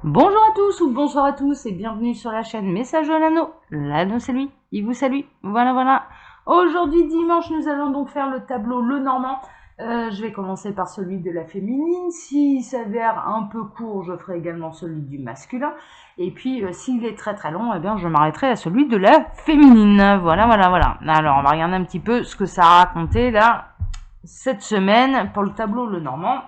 Bonjour à tous ou bonsoir à tous et bienvenue sur la chaîne Message de l'Anneau. L'Anneau c'est lui, il vous salue. Voilà. Aujourd'hui dimanche, nous allons donc faire le tableau Lenormand. Je vais commencer par celui de la féminine. S'il s'avère un peu court, je ferai également celui du masculin. Et puis s'il est très long, eh bien je m'arrêterai à celui de la féminine. Voilà. Alors on va regarder un petit peu ce que ça a raconté là cette semaine pour le tableau Lenormand.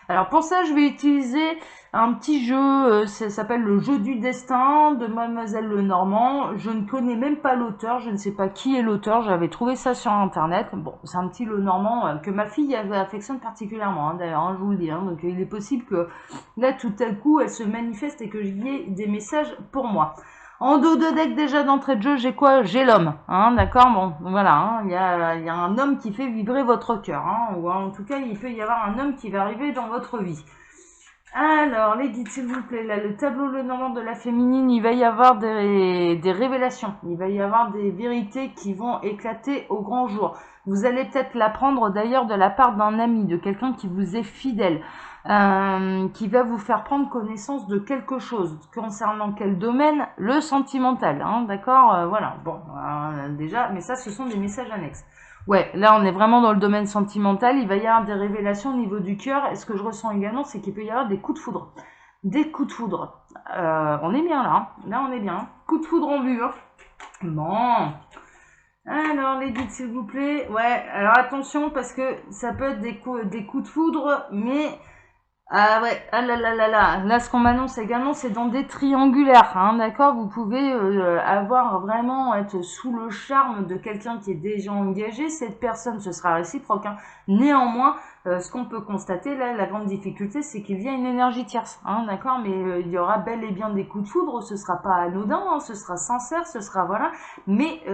Alors pour ça, je vais utiliser un petit jeu, ça s'appelle le jeu du destin de Mademoiselle Lenormand. Je ne connais même pas l'auteur, je ne sais pas qui est l'auteur, j'avais trouvé ça sur internet. Bon, c'est un petit Lenormand que ma fille affectionne particulièrement, d'ailleurs, je vous le dis. Donc il est possible que là, tout à coup, elle se manifeste et que j'y ai des messages pour moi. En dos de deck, déjà d'entrée de jeu, j'ai quoi? J'ai l'homme, d'accord. Bon, voilà, il y a un homme qui fait vibrer votre cœur, ou en tout cas, il peut y avoir un homme qui va arriver dans votre vie. Alors, les guides, s'il vous plaît, là, le tableau Lenormand de la féminine, il va y avoir des révélations, il va y avoir des vérités qui vont éclater au grand jour. Vous allez peut-être l'apprendre d'ailleurs de la part d'un ami, de quelqu'un qui vous est fidèle, qui va vous faire prendre connaissance de quelque chose. Concernant quel domaine? Le sentimental, d'accord. Voilà, bon, déjà, mais ça, ce sont des messages annexes. Ouais, là on est vraiment dans le domaine sentimental, il va y avoir des révélations au niveau du cœur, et ce que je ressens également, c'est qu'il peut y avoir des coups de foudre. Des coups de foudre. On est bien là on est bien. Coup de foudre en vue. Bon. Alors les guides s'il vous plaît. Ouais, alors attention parce que ça peut être des coups de foudre, mais ah ouais, ah là là là là. Là, ce qu'on m'annonce également, c'est dans des triangulaires, d'accord. Vous pouvez avoir vraiment être sous le charme de quelqu'un qui est déjà engagé. Cette personne, ce sera réciproque. Néanmoins, ce qu'on peut constater là, la grande difficulté, c'est qu'il y a une énergie tierce, d'accord. Mais il y aura bel et bien des coups de foudre. Ce sera pas anodin, ce sera sincère, ce sera voilà. Mais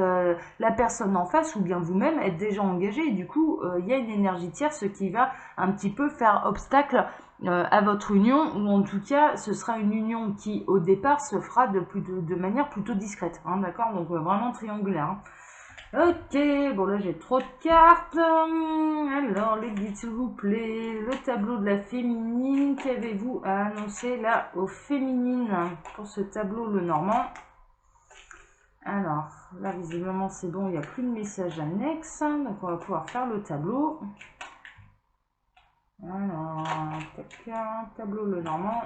la personne en face ou bien vous-même êtes déjà engagé et du coup, il y a une énergie tierce qui va un petit peu faire obstacle à votre union, ou en tout cas ce sera une union qui au départ se fera de manière plutôt discrète, d'accord, donc vraiment triangulaire. Ok, bon là j'ai trop de cartes. Alors les guides s'il vous plaît, le tableau de la féminine, qu'avez-vous à annoncer là aux féminines pour ce tableau Lenormand? Alors là visiblement c'est bon, il n'y a plus de message annexe, donc on va pouvoir faire le tableau. Alors, tableau Lenormand.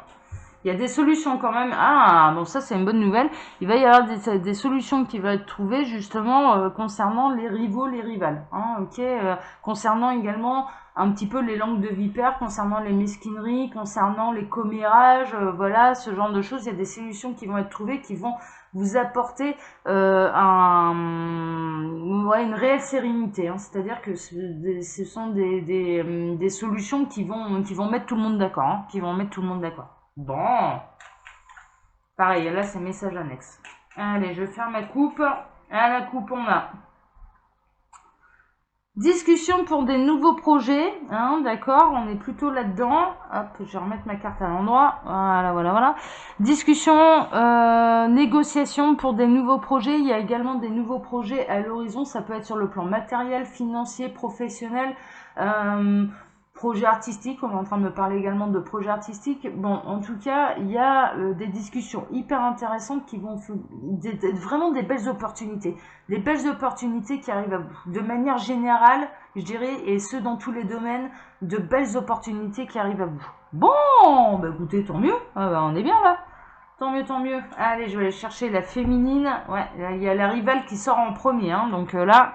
Il y a des solutions quand même. Ah, bon, ça c'est une bonne nouvelle. Il va y avoir des solutions qui vont être trouvées justement concernant les rivaux, les rivales. Ok, concernant également un petit peu les langues de vipère, concernant les mesquineries, concernant les commérages, voilà, ce genre de choses. Il y a des solutions qui vont être trouvées qui vont vous apporter une réelle sérénité. C'est-à-dire que ce sont des solutions qui vont mettre tout le monde d'accord. Qui vont mettre tout le monde d'accord. Bon. Pareil, là c'est message annexe. Allez, je vais faire ma coupe. À la coupe, on a discussion pour des nouveaux projets, d'accord, on est plutôt là-dedans. Hop, je vais remettre ma carte à l'endroit. Voilà. Discussion, négociation pour des nouveaux projets. Il y a également des nouveaux projets à l'horizon. Ça peut être sur le plan matériel, financier, professionnel. Projet artistique, on est en train de me parler également de projet artistique. Bon, en tout cas, il y a des discussions hyper intéressantes qui vont vraiment des belles opportunités. Des belles opportunités qui arrivent à vous. De manière générale, je dirais, et ce dans tous les domaines, de belles opportunités qui arrivent à vous. Bon, bah écoutez, tant mieux. On est bien là. Tant mieux. Allez, je vais aller chercher la féminine. Ouais, il y a la rivale qui sort en premier, donc là...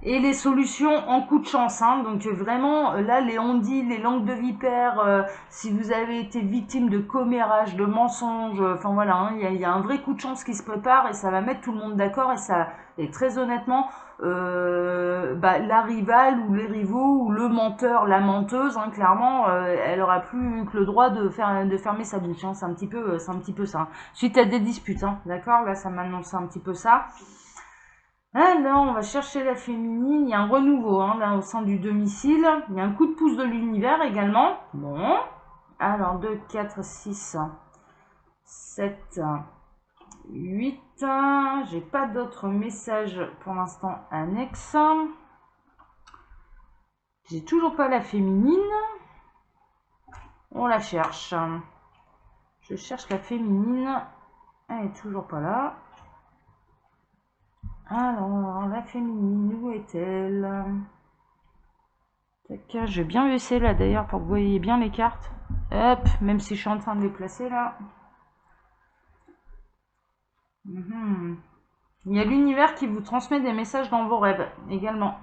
Et les solutions en coup de chance, donc vraiment là les on-dit, les langues de vipère, si vous avez été victime de commérages, de mensonges, enfin voilà, il y a un vrai coup de chance qui se prépare et ça va mettre tout le monde d'accord et très honnêtement la rivale ou les rivaux ou le menteur, la menteuse, clairement elle aura plus que le droit de fermer sa bouche, c'est un petit peu ça. Suite à des disputes, d'accord, là ça m'annonce un petit peu ça. Alors, on va chercher la féminine. Il y a un renouveau là, au sein du domicile. Il y a un coup de pouce de l'univers également. Bon. Alors, 2, 4, 6, 7, 8. J'ai pas d'autres messages pour l'instant annexes. J'ai toujours pas la féminine. On la cherche. Je cherche la féminine. Elle est toujours pas là. Alors, la féminine, où est-elle? Tac, je vais bien baisser là d'ailleurs pour que vous voyez bien les cartes. Hop, même si je suis en train de les placer là. Il y a l'univers qui vous transmet des messages dans vos rêves également.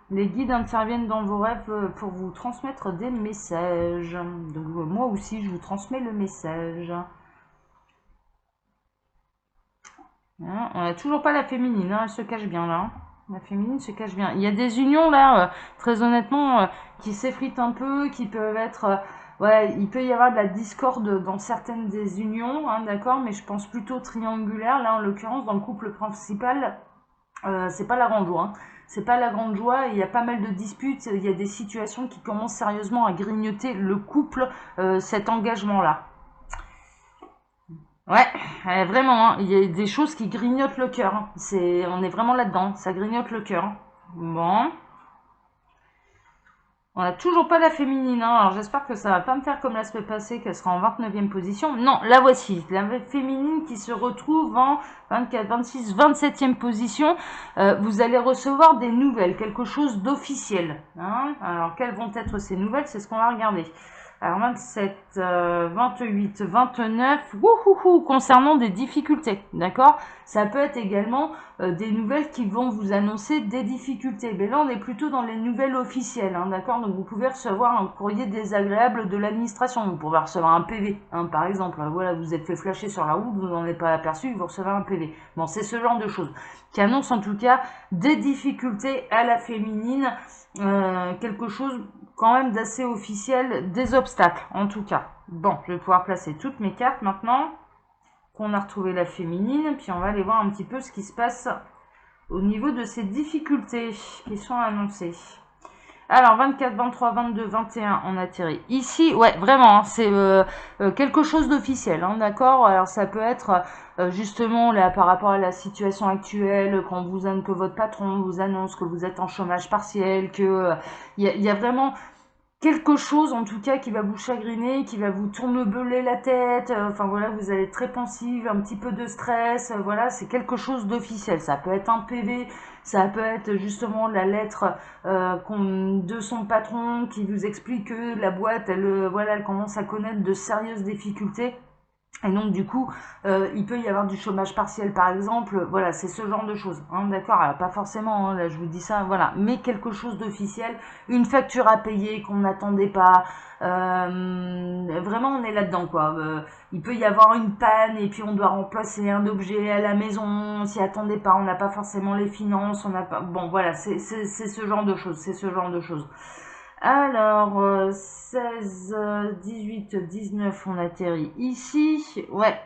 Les guides interviennent dans vos rêves pour vous transmettre des messages. Donc moi aussi, je vous transmets le message. Hein, on n'a toujours pas la féminine, hein, elle se cache bien là. La féminine se cache bien. Il y a des unions là, très honnêtement, qui s'effritent un peu, qui peuvent être... ouais, il peut y avoir de la discorde dans certaines des unions, hein, d'accord, mais je pense plutôt triangulaire. Là, en l'occurrence, dans le couple principal, c'est pas la grande joie. Hein. C'est pas la grande joie, il y a pas mal de disputes, il y a des situations qui commencent sérieusement à grignoter le couple, cet engagement-là. Ouais, vraiment, hein, il y a des choses qui grignotent le cœur. Hein. On est vraiment là-dedans, ça grignote le cœur. Hein. Bon. On n'a toujours pas la féminine, hein. Alors j'espère que ça va pas me faire comme la semaine passée, qu'elle sera en 29e position. Non, la voici, la féminine qui se retrouve en 24, 26, 27e position. Vous allez recevoir des nouvelles, quelque chose d'officiel. Hein. Alors quelles vont être ces nouvelles? C'est ce qu'on va regarder. Alors 27, 28, 29, concernant des difficultés, d'accord? Ça peut être également des nouvelles qui vont vous annoncer des difficultés. Mais là, on est plutôt dans les nouvelles officielles, hein, d'accord? Donc vous pouvez recevoir un courrier désagréable de l'administration. Vous pouvez recevoir un PV, hein, par exemple. Voilà, vous êtes fait flasher sur la route, vous n'en avez pas aperçu, vous recevez un PV. Bon, c'est ce genre de choses qui annonce en tout cas des difficultés à la féminine, quelque chose quand même d'assez officiel, des obstacles en tout cas. Bon, je vais pouvoir placer toutes mes cartes maintenant qu'on a retrouvé la féminine, puis on va aller voir un petit peu ce qui se passe au niveau de ces difficultés qui sont annoncées. Alors 24, 23, 22, 21, on atterrit ici. Ouais, vraiment, hein, c'est quelque chose d'officiel, hein, d'accord? Alors ça peut être justement là par rapport à la situation actuelle, quand que votre patron vous annonce que vous êtes en chômage partiel, que y a vraiment quelque chose en tout cas qui va vous chagriner, qui va vous tournebeuler la tête, enfin voilà, vous allez être très pensive, un petit peu de stress, voilà, c'est quelque chose d'officiel. Ça peut être un PV, ça peut être justement la lettre de son patron qui vous explique que la boîte, voilà, elle commence à connaître de sérieuses difficultés. Et donc du coup, il peut y avoir du chômage partiel par exemple, voilà, c'est ce genre de choses, hein, d'accord? Alors pas forcément, hein, là je vous dis ça, voilà, mais quelque chose d'officiel, une facture à payer qu'on n'attendait pas, vraiment on est là-dedans quoi. Il peut y avoir une panne et puis on doit remplacer un objet à la maison, on s'y attendait pas, on n'a pas forcément les finances, on n'a pas, bon voilà, c'est ce genre de choses, c'est ce genre de choses. Alors, 16, 18, 19, on atterrit ici. Ouais.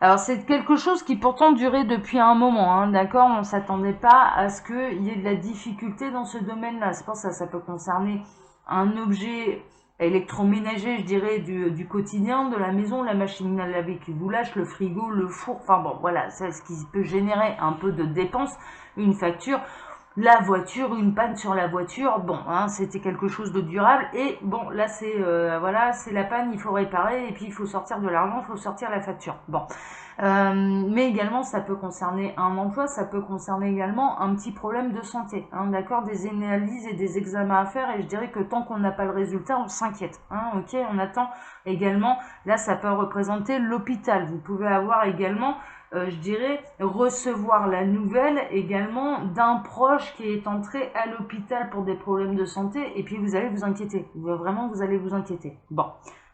Alors, c'est quelque chose qui pourtant durait depuis un moment, hein, d'accord? On ne s'attendait pas à ce qu'il y ait de la difficulté dans ce domaine-là. C'est pour ça que ça peut concerner un objet électroménager, je dirais, du quotidien, de la maison, la machine à laver qui vous lâche, le frigo, le four, enfin bon, voilà, c'est ce qui peut générer un peu de dépenses, une facture. La voiture, une panne sur la voiture, bon, hein, c'était quelque chose de durable. Et bon, là, c'est voilà, c'est la panne, il faut réparer et puis il faut sortir de l'argent, il faut sortir la facture. Bon, mais également, ça peut concerner un emploi, ça peut concerner également un petit problème de santé, hein, d'accord, des analyses et des examens à faire. Et je dirais que tant qu'on n'a pas le résultat, on s'inquiète, hein, ok, on attend également. Là, ça peut représenter l'hôpital. Vous pouvez avoir également je dirais, recevoir la nouvelle également d'un proche qui est entré à l'hôpital pour des problèmes de santé, et puis vous allez vous inquiéter. Vraiment, vous allez vous inquiéter. Bon,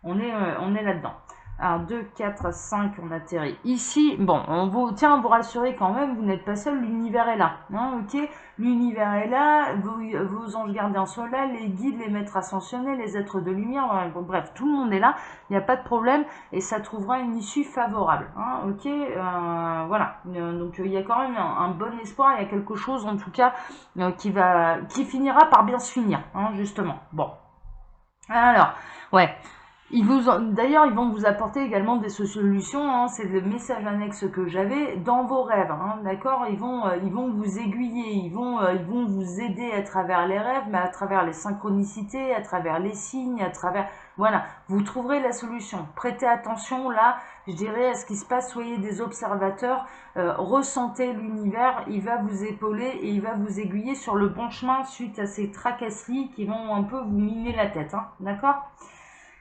on est là-dedans. Alors, 2, 4, 5, on atterrit ici. Bon, on vous tient à vous rassurer quand même, vous n'êtes pas seul, l'univers est là. Hein, ok, l'univers est là, vos anges gardiens sont là, les guides, les maîtres ascensionnés, les êtres de lumière, bon, bref, tout le monde est là, il n'y a pas de problème, et ça trouvera une issue favorable. Hein, ok, voilà. Donc, il y a quand même un bon espoir, il y a quelque chose en tout cas qui finira par bien se finir, hein, justement. Bon. Alors, ouais. D'ailleurs, ils vont vous apporter également des solutions, hein, c'est le message annexe que j'avais dans vos rêves, hein, d'accord? Ils vont vous aiguiller, ils vont vous aider à travers les rêves, mais à travers les synchronicités, à travers les signes, à travers, voilà, vous trouverez la solution. Prêtez attention là, je dirais, à ce qui se passe, soyez des observateurs, ressentez l'univers, il va vous épauler et il va vous aiguiller sur le bon chemin suite à ces tracasseries qui vont un peu vous miner la tête, hein, d'accord?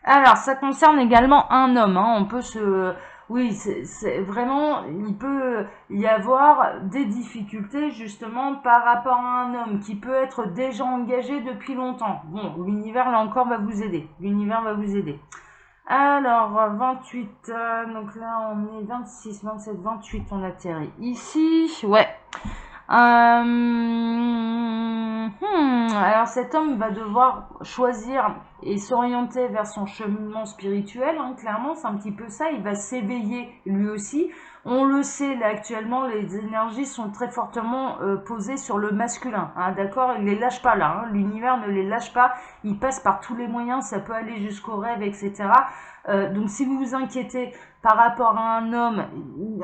Alors, ça concerne également un homme, hein. On peut se... Oui, c'est vraiment... Il peut y avoir des difficultés justement par rapport à un homme qui peut être déjà engagé depuis longtemps. Bon, l'univers là encore va vous aider. L'univers va vous aider. Alors, 28, donc là on est 26, 27, 28, on atterrit ici. Ouais. Alors cet homme va devoir choisir et s'orienter vers son cheminement spirituel, hein, clairement, c'est un petit peu ça, il va s'éveiller lui aussi. On le sait, là actuellement, les énergies sont très fortement posées sur le masculin, hein, d'accord? Il ne les lâche pas là, hein, l'univers ne les lâche pas, il passe par tous les moyens, ça peut aller jusqu'au rêve, etc. Donc si vous vous inquiétez par rapport à un homme,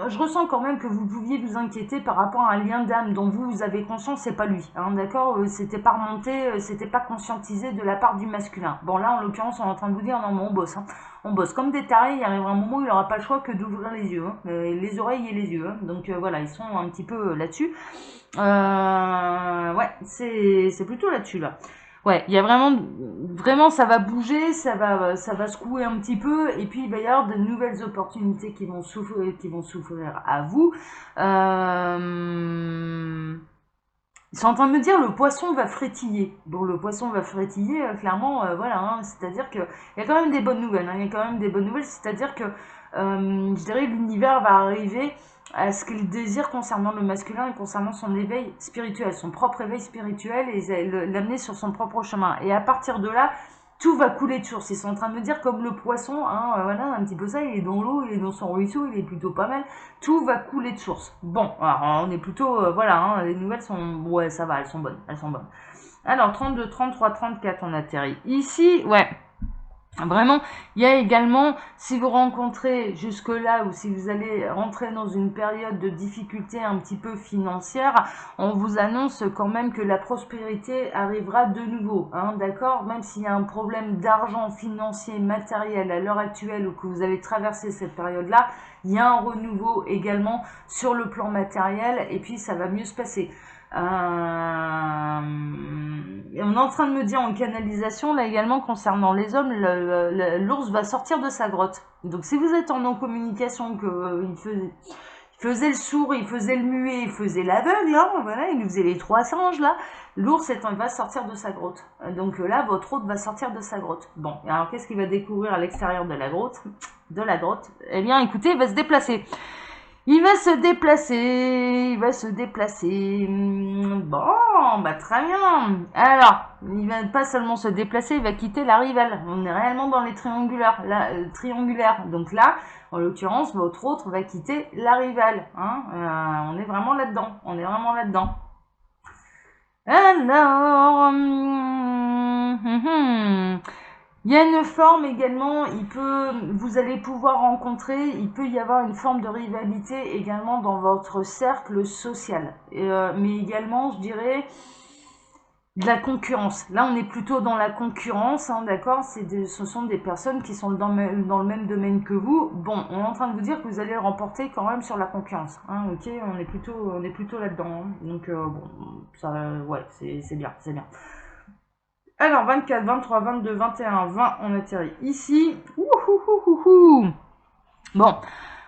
je ressens quand même que vous pouviez vous inquiéter par rapport à un lien d'âme dont vous avez conscience, c'est pas lui, hein, d'accord? C'était pas remonté, c'était pas conscientisé de la part du masculin. Bon là, en l'occurrence, on est en train de vous dire, non mais on bosse, hein. On bosse comme des tarés, il arrivera un moment où il n'aura pas le choix que d'ouvrir les yeux, hein, les oreilles et les yeux, hein. Donc voilà, ils sont un petit peu là-dessus. Ouais, c'est plutôt là-dessus là. Ouais, il y a vraiment, ça va bouger, ça va secouer un petit peu, et puis il va y avoir de nouvelles opportunités qui vont s'ouvrir à vous. Ils sont en train de me dire le poisson va frétiller. Bon, le poisson va frétiller, clairement, voilà, hein, c'est-à-dire que il y a quand même des bonnes nouvelles, hein, il y a quand même des bonnes nouvelles, c'est-à-dire que, je dirais, l'univers va arriver à ce qu'il désire concernant le masculin et concernant son éveil spirituel, son propre éveil spirituel et l'amener sur son propre chemin. Et à partir de là, tout va couler de source. Ils sont en train de me dire comme le poisson, hein, voilà, un petit peu ça, il est dans l'eau, il est dans son ruisseau, il est plutôt pas mal. Tout va couler de source. Bon, alors on est plutôt, voilà, hein, les nouvelles sont, ouais, ça va, elles sont bonnes, elles sont bonnes. Alors 32, 33, 34, on atterrit ici, ouais. Vraiment, il y a également, si vous rencontrez jusque-là ou si vous allez rentrer dans une période de difficulté un petit peu financière, on vous annonce quand même que la prospérité arrivera de nouveau, hein, d'accord? Même s'il y a un problème d'argent financier, matériel à l'heure actuelle ou que vous avez traversé cette période-là, il y a un renouveau également sur le plan matériel et puis ça va mieux se passer. On est en train de me dire en canalisation, là également concernant les hommes, l'ours va sortir de sa grotte. Donc si vous êtes en non-communication, que il faisait le sourd, il faisait le muet, il faisait l'aveugle, hein, voilà, il nous faisait les trois singes là, l'ours va sortir de sa grotte. Donc là, votre hôte va sortir de sa grotte. Bon, alors qu'est-ce qu'il va découvrir à l'extérieur de la grotte? Eh bien écoutez, il va se déplacer. Il va se déplacer, il va se déplacer. Bon, bah très bien. Alors, il va pas seulement se déplacer, il va quitter la rivale. On est réellement dans les triangulaires. Triangulaires. Donc là, en l'occurrence, votre autre va quitter la rivale. Hein. On est vraiment là-dedans. On est vraiment là-dedans. Alors, il y a une forme également, vous allez pouvoir rencontrer, il peut y avoir une forme de rivalité également dans votre cercle social. Mais également, je dirais, de la concurrence. Là, on est plutôt dans la concurrence, hein, d'accord? Ce sont des personnes qui sont dans le même domaine que vous. Bon, on est en train de vous dire que vous allez remporter quand même sur la concurrence. Hein, ok, on est plutôt là-dedans. Hein. Donc, bon, ça, ouais, c'est bien, c'est bien. Alors, 24, 23, 22, 21, 20, on atterrit ici. Bon,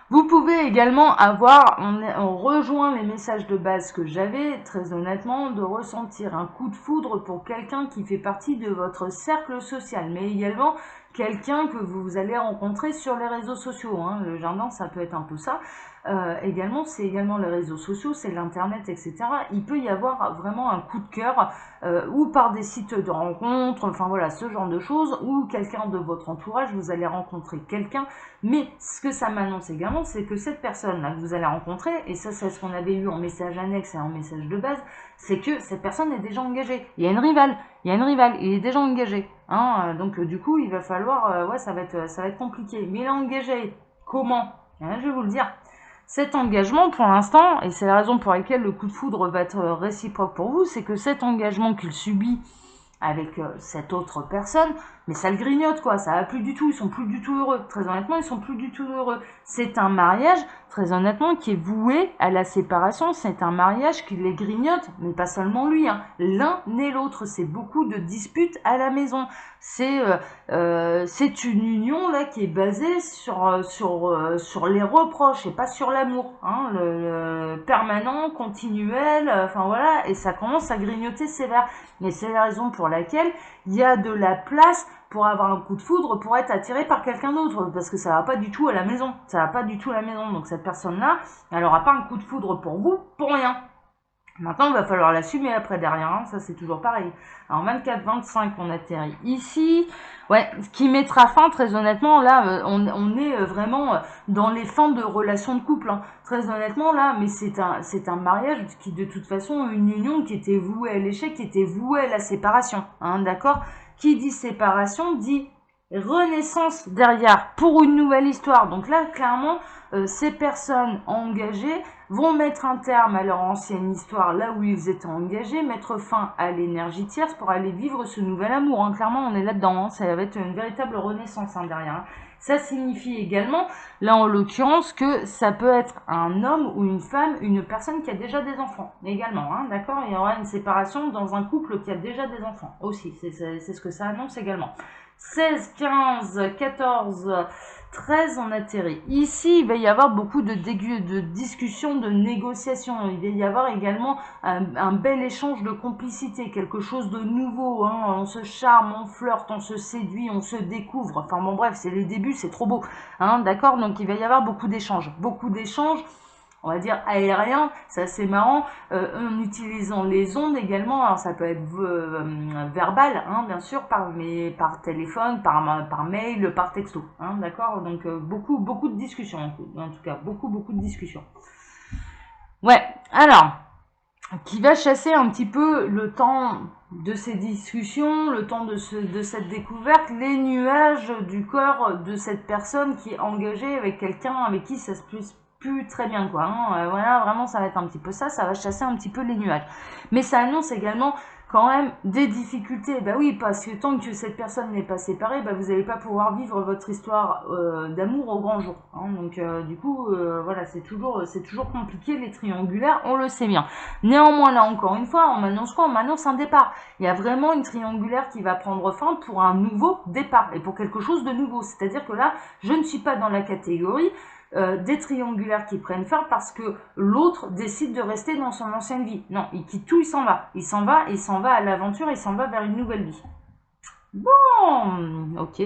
vous pouvez également avoir, on rejoint les messages de base que j'avais, très honnêtement, de ressentir un coup de foudre pour quelqu'un qui fait partie de votre cercle social, mais également quelqu'un que vous allez rencontrer sur les réseaux sociaux. Hein. Le jardin, ça peut être un peu ça. Également, c'est également les réseaux sociaux, c'est l'internet, etc. Il peut y avoir vraiment un coup de cœur, ou par des sites de rencontres, enfin voilà, ce genre de choses, ou quelqu'un de votre entourage, vous allez rencontrer quelqu'un, mais ce que ça m'annonce également, c'est que cette personne-là que vous allez rencontrer, et ça c'est ce qu'on avait eu en message annexe et en message de base, c'est que cette personne est déjà engagée. Il y a une rivale, il est déjà engagé. hein. Donc du coup, il va falloir, ouais, ça va être compliqué. Mais l'engager, comment? Je vais vous le dire. Cet engagement, pour l'instant, et c'est la raison pour laquelle le coup de foudre va être réciproque pour vous, c'est que cet engagement qu'il subit avec cette autre personne, mais ça le grignote quoi, ça va plus du tout, ils sont plus du tout heureux. Très honnêtement, ils sont plus du tout heureux. C'est un mariage, très honnêtement, qui est voué à la séparation, c'est un mariage qui les grignote, mais pas seulement lui, hein. L'un et l'autre, c'est beaucoup de disputes à la maison. C'est une union là qui est basée sur les reproches et pas sur l'amour, hein, le permanent, continuel, enfin voilà, et ça commence à grignoter sévère. Mais c'est la raison pour laquelle il y a de la place pour avoir un coup de foudre, pour être attiré par quelqu'un d'autre, parce que ça va pas du tout à la maison, ça va pas du tout à la maison. Donc cette personne-là, elle aura pas un coup de foudre pour vous, pour rien. Maintenant, il va falloir l'assumer après derrière, hein. Ça c'est toujours pareil. Alors 24-25, on atterrit ici. Ouais, ce qui mettra fin, très honnêtement, là, on est vraiment dans les fins de relations de couple, hein. Très honnêtement, là, mais c'est un mariage qui, de toute façon, une union qui était vouée à l'échec, qui était vouée à la séparation, hein, d'accord? Qui dit séparation dit renaissance derrière pour une nouvelle histoire. Donc là, clairement, ces personnes engagées vont mettre un terme à leur ancienne histoire, là où ils étaient engagés, mettre fin à l'énergie tierce pour aller vivre ce nouvel amour, hein. Clairement, on est là-dedans, hein. Ça va être une véritable renaissance, hein, derrière, hein. Ça signifie également, là en l'occurrence, que ça peut être un homme ou une femme, une personne qui a déjà des enfants, également, hein, d'accord? Il y aura une séparation dans un couple qui a déjà des enfants, aussi, c'est ce que ça annonce également. 16, 15, 14, 13, on atterrit. Ici, il va y avoir beaucoup de discussions, de négociations. Il va y avoir également un bel échange de complicité, quelque chose de nouveau, hein. On se charme, on flirte, on se séduit, on se découvre. Enfin bon, bref, c'est les débuts, c'est trop beau, hein, d'accord? Donc il va y avoir beaucoup d'échanges. On va dire aérien, c'est assez marrant, en utilisant les ondes également. Alors ça peut être verbal, hein, bien sûr, par téléphone, par mail, par texto, hein, d'accord? Donc beaucoup de discussions, en tout cas, beaucoup de discussions. Ouais, alors, qui va chasser un petit peu le temps de ces discussions, le temps de cette découverte, les nuages du corps de cette personne qui est engagée avec quelqu'un avec qui ça se plus très bien, quoi, hein. Voilà, vraiment, ça va être un petit peu ça va chasser un petit peu les nuages. Mais ça annonce également quand même des difficultés. Bah oui, parce que tant que cette personne n'est pas séparée, bah vous n'allez pas pouvoir vivre votre histoire d'amour au grand jour, hein. Donc du coup, voilà, c'est toujours compliqué, les triangulaires, on le sait bien. Néanmoins, là encore une fois, on m'annonce quoi? On m'annonce un départ. Il y a vraiment une triangulaire qui va prendre fin pour un nouveau départ et pour quelque chose de nouveau. C'est-à-dire que là, je ne suis pas dans la catégorie des triangulaires qui prennent fin parce que l'autre décide de rester dans son ancienne vie. Non, il quitte tout, il s'en va. Il s'en va à l'aventure, il s'en va vers une nouvelle vie. Bon, ok.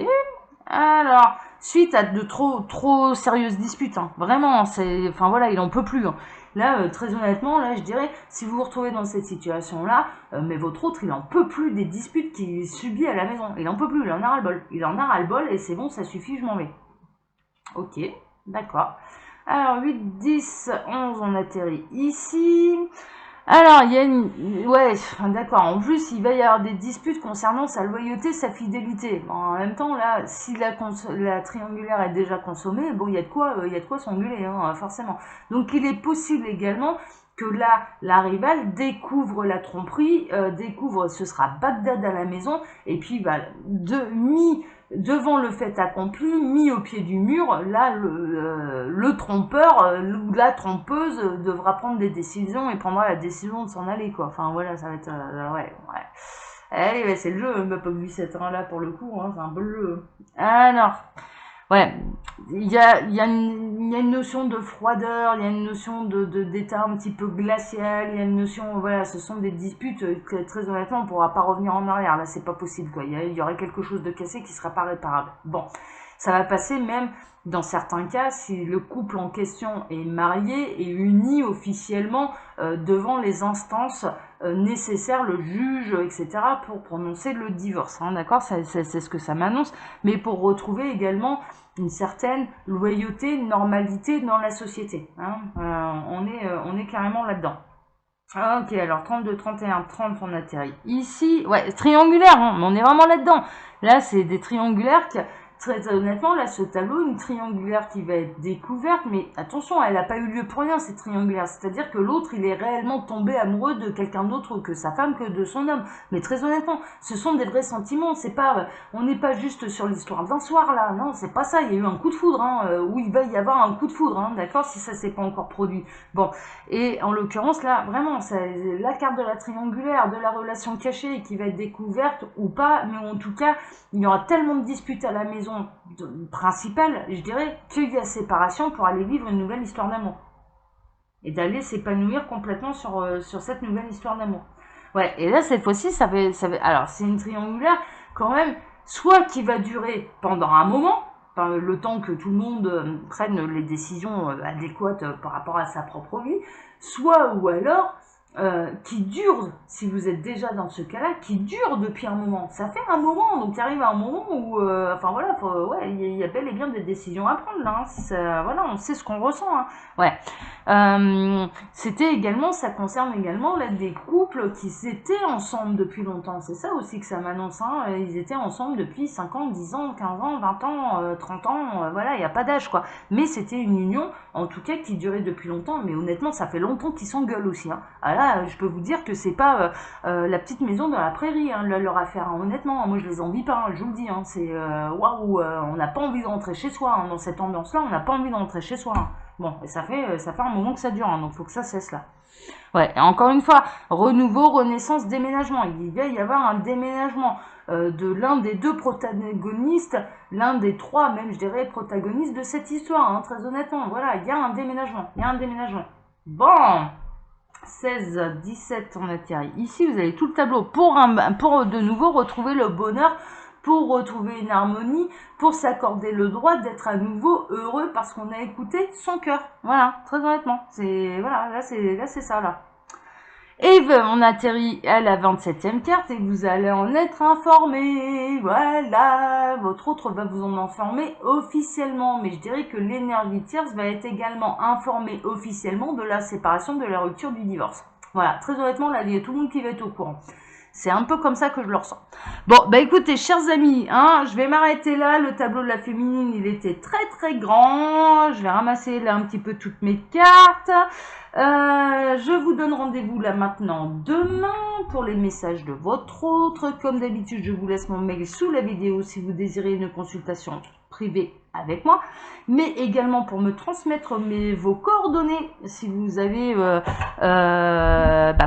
Alors, suite à de trop sérieuses disputes, hein. Vraiment, enfin voilà, il en peut plus, hein. Là, très honnêtement, là, je dirais, si vous vous retrouvez dans cette situation-là, mais votre autre, il en peut plus des disputes qu'il subit à la maison. Il en peut plus, il en a ras-le-bol. Il en a ras-le-bol et c'est bon, ça suffit, je m'en vais. Ok, d'accord. Alors, 8, 10, 11, on atterrit ici. Alors, il y a une... Ouais, d'accord. En plus, il va y avoir des disputes concernant sa loyauté, sa fidélité. Bon, en même temps, là, si la triangulaire est déjà consommée, bon, il y a de quoi s'engueuler, hein, forcément. Donc, il est possible également que là, la rivale découvre la tromperie, ce sera Bagdad à la maison, et puis, bah, devant le fait accompli, mis au pied du mur, là, le trompeur ou la trompeuse devra prendre des décisions et prendra la décision de s'en aller, quoi. Enfin, voilà, ça va être... ouais. Allez, c'est le jeu, Map of 7 là, pour le coup, hein, c'est un peu le jeu. Alors... Ouais, il y a une notion de froideur, il y a une notion d'état un petit peu glacial, il y a une notion, voilà, ce sont des disputes que très honnêtement on ne pourra pas revenir en arrière, là c'est pas possible, quoi. Il y aurait quelque chose de cassé qui ne sera pas réparable. Bon, ça va passer même dans certains cas si le couple en question est marié et uni officiellement devant les instances nécessaires, le juge, etc., pour prononcer le divorce, hein, d'accord? C'est ce que ça m'annonce, mais pour retrouver également une certaine loyauté, normalité dans la société, hein. On est carrément là-dedans. Ah, ok, alors 32, 31, 30, on atterrit ici. Ouais, triangulaire, hein, mais on est vraiment là-dedans. Là, c'est des triangulaires qui, très honnêtement, là, ce tableau, une triangulaire qui va être découverte, mais attention, elle n'a pas eu lieu pour rien, cette triangulaire. C'est-à-dire que l'autre, il est réellement tombé amoureux de quelqu'un d'autre que sa femme, que de son homme. Mais très honnêtement, ce sont des vrais sentiments. C'est pas, on n'est pas juste sur l'histoire d'un soir, là. Non, c'est pas ça. Il y a eu un coup de foudre, hein, où il va y avoir un coup de foudre, hein, d'accord, si ça s'est pas encore produit. Bon. Et en l'occurrence, là, vraiment, c'est la carte de la triangulaire, de la relation cachée qui va être découverte ou pas, mais en tout cas, il y aura tellement de disputes à la maison principale, je dirais, qu'il y a séparation pour aller vivre une nouvelle histoire d'amour. Et d'aller s'épanouir complètement sur cette nouvelle histoire d'amour. Ouais, et là, cette fois-ci, alors, c'est une triangulaire, quand même, soit qui va durer pendant un moment, le temps que tout le monde prenne les décisions adéquates par rapport à sa propre vie, soit ou alors qui dure, si vous êtes déjà dans ce cas-là, qui dure depuis un moment. Ça fait un moment, donc il arrive à un moment où, enfin voilà, ouais, il y a bel et bien des décisions à prendre là. Hein, voilà, on sait ce qu'on ressent. Hein. Ouais. C'était également, ça concerne également là, des couples qui étaient ensemble depuis longtemps. C'est ça aussi que ça m'annonce. Hein. Ils étaient ensemble depuis 5 ans, 10 ans, 15 ans, 20 ans, 30 ans. Voilà, il n'y a pas d'âge quoi. Mais c'était une union, en tout cas, qui durait depuis longtemps. Mais honnêtement, ça fait longtemps qu'ils s'engueulent aussi. Hein. Ah là, je peux vous dire que c'est pas la petite maison dans la prairie, hein, leur affaire. Hein. Honnêtement, moi je les envie pas, hein, je vous le dis. Hein. C'est waouh, on n'a pas envie de rentrer chez soi. Hein. Dans cette ambiance-là, on n'a pas envie de rentrer chez soi. Hein. Bon, et ça fait un moment que ça dure, hein, donc il faut que ça cesse là. Ouais, et encore une fois, renouveau, renaissance, déménagement. Il va y avoir un déménagement de l'un des deux protagonistes, l'un des trois, même je dirais, protagonistes de cette histoire, hein, très honnêtement. Voilà, il y a un déménagement, Bon, 16, 17, on atterrit. Ici, vous avez tout le tableau pour de nouveau retrouver le bonheur, pour retrouver une harmonie, pour s'accorder le droit d'être à nouveau heureux parce qu'on a écouté son cœur. Voilà, très honnêtement. Voilà, là c'est ça là. Et on atterrit à la 27e carte et vous allez en être informé. Voilà, votre autre va vous en informer officiellement. Mais je dirais que l'énergie tierce va être également informée officiellement de la séparation, de la rupture, du divorce. Voilà, très honnêtement, là, il y a tout le monde qui va être au courant. C'est un peu comme ça que je le ressens. Bon, bah écoutez, chers amis, hein, je vais m'arrêter là. Le tableau de la féminine, il était très très grand. Je vais ramasser là un petit peu toutes mes cartes. Je vous donne rendez-vous là maintenant demain pour les messages de votre autre. Comme d'habitude, je vous laisse mon mail sous la vidéo si vous désirez une consultation privée avec moi, mais également pour me transmettre vos coordonnées si vous avez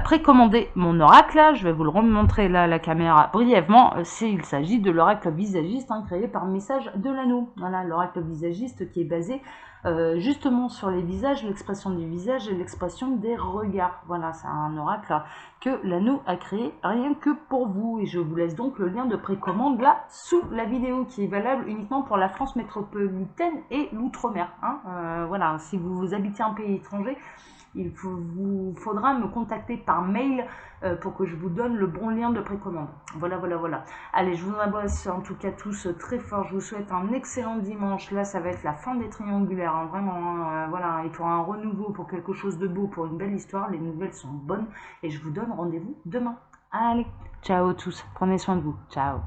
précommandé mon oracle. Là, je vais vous le remontrer là à la caméra brièvement. Il s'agit de l'oracle visagiste créé par Message de l'Anneau. Voilà, l'oracle visagiste qui est basé justement sur les visages, l'expression du visage et l'expression des regards. Voilà, c'est un oracle que l'Anneau a créé rien que pour vous. Et je vous laisse donc le lien de précommande là sous la vidéo qui est valable uniquement pour la France métropolitaine et l'outre-mer. Hein. Voilà, si vous habitez un pays étranger, il vous faudra me contacter par mail pour que je vous donne le bon lien de précommande. Voilà. Allez, je vous embrasse en tout cas tous très fort. Je vous souhaite un excellent dimanche. Là, ça va être la fin des triangulaires. Hein, vraiment, voilà. Et pour un renouveau, pour quelque chose de beau, pour une belle histoire, les nouvelles sont bonnes. Et je vous donne rendez-vous demain. Allez, ciao tous. Prenez soin de vous. Ciao.